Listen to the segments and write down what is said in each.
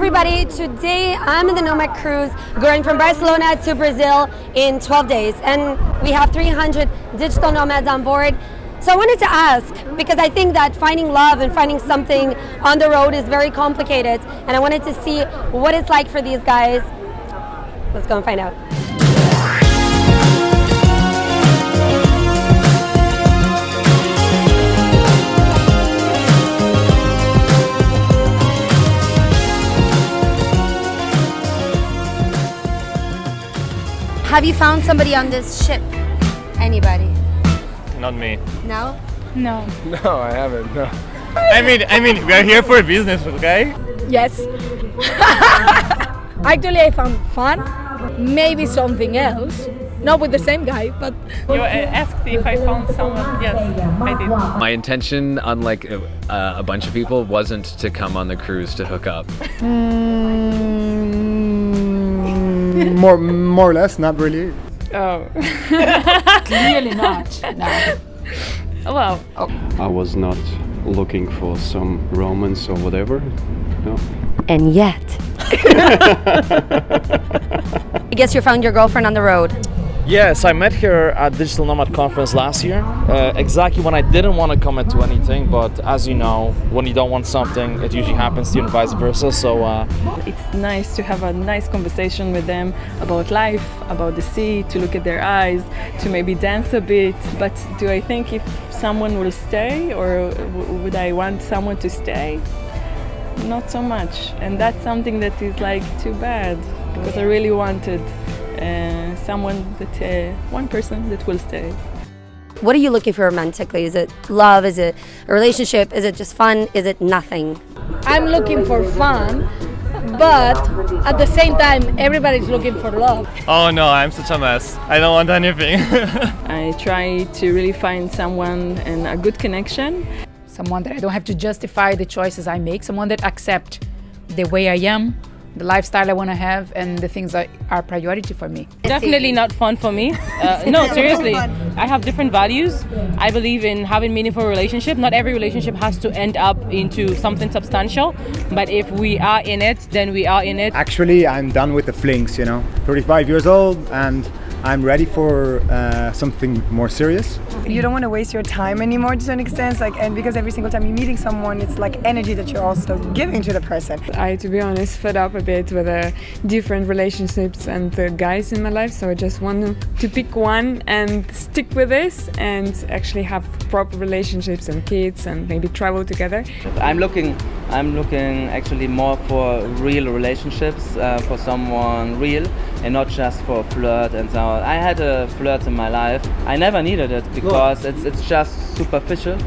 everybody, today I'm in the Nomad Cruise going from Barcelona to Brazil in 12 days, and we have 300 digital nomads on board. So I wanted to ask, because I think that finding love and finding something on the road is very complicated, and I wanted to see what it's like for these guys. Let's go and find out. Have you found somebody on this ship? Anybody? Not me. No? No. No, I haven't. No. I mean, we are here for business, okay? Yes. Actually, I found fun. Maybe something else. Not with the same guy, but... You asked if I found someone. Yes, I did. My intention, unlike a bunch of people, wasn't to come on the cruise to hook up. More or less, not really. Oh. Clearly not. No. Well. I was not looking for some romance or whatever. No. And yet. I guess you found your girlfriend on the road. Yes, I met her at Digital Nomad Conference last year, exactly when I didn't want to commit to anything, but as you know, when you don't want something, it usually happens to you and vice versa, so... It's nice to have a nice conversation with them about life, about the sea, to look at their eyes, to maybe dance a bit, but do I think if someone will stay, or would I want someone to stay? Not so much, and that's something that is like too bad, because I really wanted someone that, one person that will stay. What are you looking for romantically? Is it love? Is it a relationship? Is it just fun? Is it nothing? I'm looking for fun, but at the same time, everybody's looking for love. Oh no, I'm such a mess. I don't want anything. I try to really find someone and a good connection. Someone that I don't have to justify the choices I make, someone that accepts the way I am, the lifestyle I want to have, and the things that are priority for me. Definitely not fun for me. No, seriously. I have different values. I believe in having meaningful relationship. Not every relationship has to end up into something substantial, but if we are in it, then we are in it. Actually, I'm done with the flings, 35 years old, and I'm ready for something more serious. You don't want to waste your time anymore to an extent, and because every single time you're meeting someone, it's like energy that you're also giving to the person. To be honest, fed up a bit with different relationships and the guys in my life, so I just want to pick one and stick with this and actually have proper relationships and kids and maybe travel together. I'm looking actually more for real relationships, for someone real, and not just for flirt and so on. I had a flirt in my life. I never needed it because it's just superficial.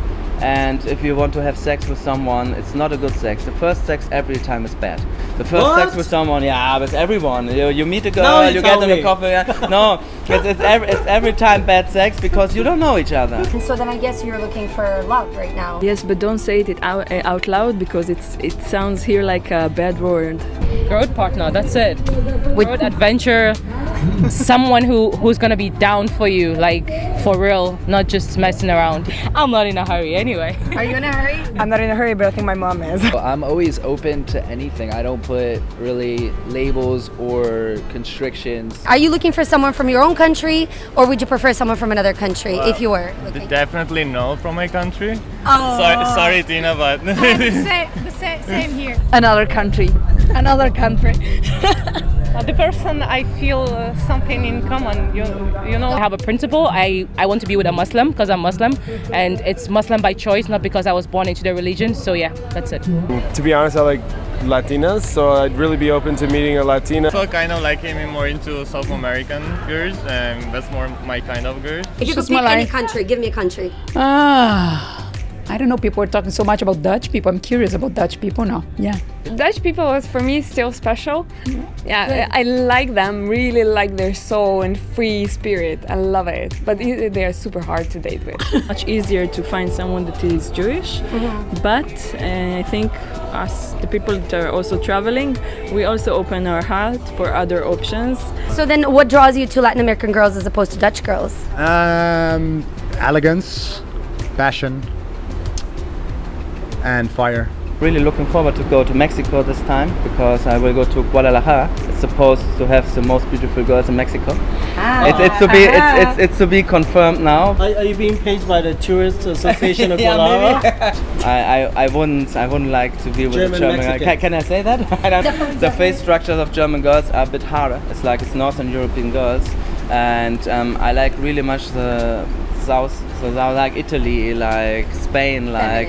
And if you want to have sex with someone, it's not a good sex. The first sex every time is bad. The first sex with someone, with everyone. You meet a girl, you get them a coffee. No, it's every time bad sex because you don't know each other. And so then I guess you're looking for love right now. Yes, but don't say it out loud because it sounds here like a bad word. Road partner, that's it. Road adventure, someone who's gonna be down for you, like for real, not just messing around. I'm not in a hurry anyway. Are you in a hurry? I'm not in a hurry, but I think my mom is. I'm always open to anything. I don't put really labels or constrictions. Are you looking for someone from your own country, or would you prefer someone from another country if you were looking? Definitely no from my country. Oh. Sorry, Tina, but... Same here. Another country. Another country. The person I feel something in common, you know. I have a principle. I want to be with a Muslim because I'm Muslim, and it's Muslim by choice, not because I was born into the religion. So yeah, that's it. To be honest, I like Latinas, so I'd really be open to meeting a Latina. So kind of like aiming more into South American girls, and that's more my kind of girl. If you could pick any country, give me a country. I don't know, people are talking so much about Dutch people. I'm curious about Dutch people now. Yeah. Dutch people is for me still special. Yeah, I like them, really like their soul and free spirit. I love it. But they are super hard to date with. Much easier to find someone that is Jewish, but I think us, the people that are also traveling, we also open our heart for other options. So then what draws you to Latin American girls as opposed to Dutch girls? Elegance, passion, and fire. really looking forward to go to Mexico this time because I will go to Guadalajara. It's supposed to have the most beautiful girls in Mexico. It's to be confirmed now. Are you being paid by the Tourist Association of Guadalajara? I wouldn't like to be with German the German. Mexican. Can I say that? The face structures of German girls are a bit harder. It's Northern European girls, and I like really much the South. So I like Italy, like Spain, like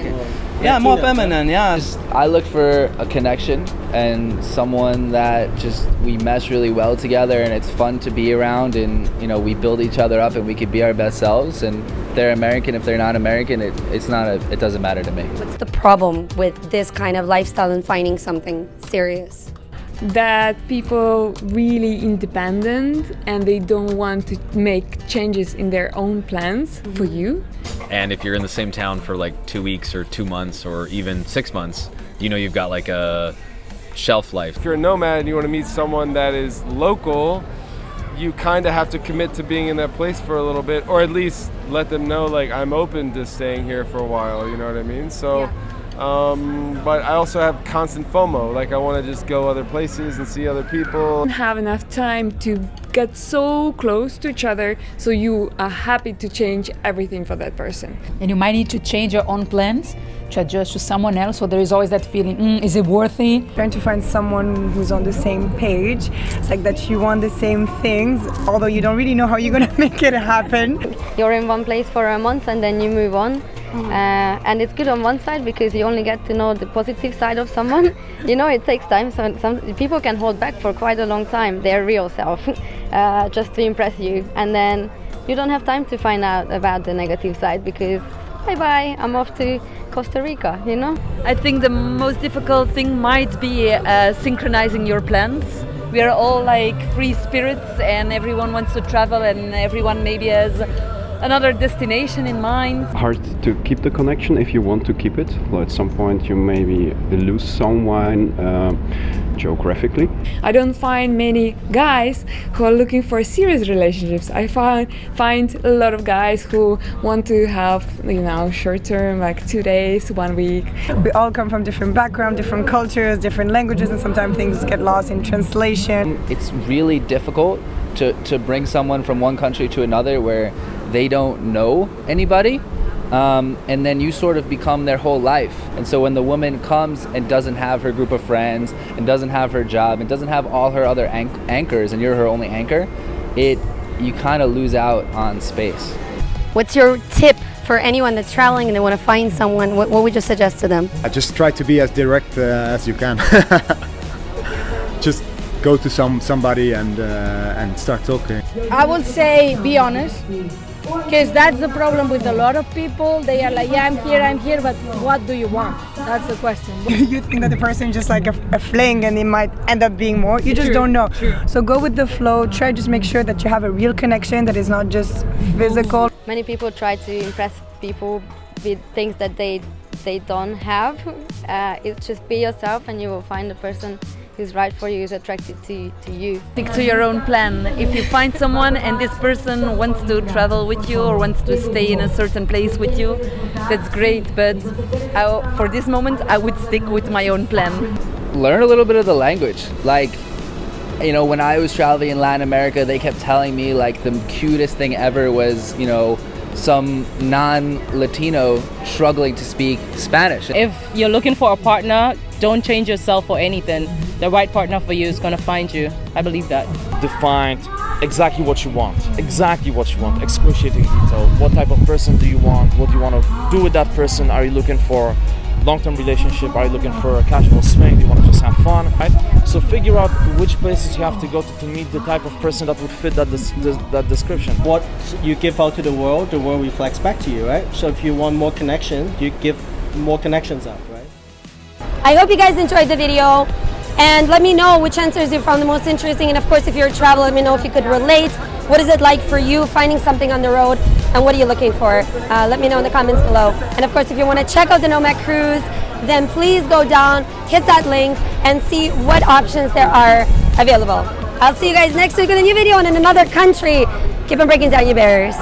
more feminine. Yeah. I look for a connection and someone that just we mesh really well together, and it's fun to be around, and we build each other up, and we could be our best selves. And if they're American, if they're not American, it doesn't matter to me. What's the problem with this kind of lifestyle and finding something serious? That people really independent and they don't want to make changes in their own plans for you. And if you're in the same town for like 2 weeks or 2 months or even 6 months, you've got like a shelf life. If you're a nomad and you want to meet someone that is local, you kind of have to commit to being in that place for a little bit, or at least let them know like I'm open to staying here for a while, you know what I mean? So. Yeah. But I also have constant FOMO, like I want to just go other places and see other people. Don't have enough time to get so close to each other, so you are happy to change everything for that person. And you might need to change your own plans to adjust to someone else, so there is always that feeling, is it worthy? Trying to find someone who's on the same page. It's like that you want the same things, although you don't really know how you're gonna make it happen. You're in one place for a month and then you move on. And it's good on one side because you only get to know the positive side of someone. It takes time, so some people can hold back for quite a long time their real self just to impress you, and then you don't have time to find out about the negative side because bye, I'm off to Costa Rica, I think the most difficult thing might be synchronizing your plans. We are all like free spirits and everyone wants to travel and everyone maybe has another destination in mind. Hard to keep the connection if you want to keep it. Well, at some point you maybe lose someone geographically. I don't find many guys who are looking for serious relationships. I find a lot of guys who want to have, short term, like 2 days, 1 week. We all come from different backgrounds, different cultures, different languages, and sometimes things get lost in translation. It's really difficult to bring someone from one country to another where they don't know anybody, and then you sort of become their whole life. And so when the woman comes and doesn't have her group of friends and doesn't have her job and doesn't have all her other anchors and you're her only anchor, you kind of lose out on space. What's your tip for anyone that's traveling and they want to find someone? What would you suggest to them? I just try to be as direct as you can. Just go to somebody and start talking. I would say be honest, because that's the problem with a lot of people. They are like, yeah, I'm here, but what do you want? That's the question. You think that the person is just like a fling and it might end up being more. You just don't know. So go with the flow. Try just make sure that you have a real connection that is not just physical. Many people try to impress people with things that they don't have. It's just be yourself and you will find the person who's right for you, is attracted to you. Stick to your own plan. If you find someone and this person wants to travel with you or wants to stay in a certain place with you, that's great, but for this moment I would stick with my own plan. Learn a little bit of the language. Like, when I was traveling in Latin America, they kept telling me like the cutest thing ever was, some non-Latino struggling to speak Spanish. If you're looking for a partner, don't change yourself for anything. The right partner for you is going to find you. I believe that. Define exactly what you want. Excruciating detail. What type of person do you want? What do you want to do with that person? Are you looking for long-term relationship? Are you looking for a casual swing? Do you want to just have fun? Right? So figure out which places you have to go to meet the type of person that would fit that description. What you give out to the world reflects back to you, right? So if you want more connection, you give more connections out, right? I hope you guys enjoyed the video, and let me know which answers you found the most interesting, and of course if you're a traveler, let me know if you could relate. What is it like for you finding something on the road, and what are you looking for? Let me know in the comments below. And of course if you want to check out the Nomad Cruise, then please go down, hit that link, and see what options there are available. I'll see you guys next week with a new video and in another country. Keep on breaking down your barriers.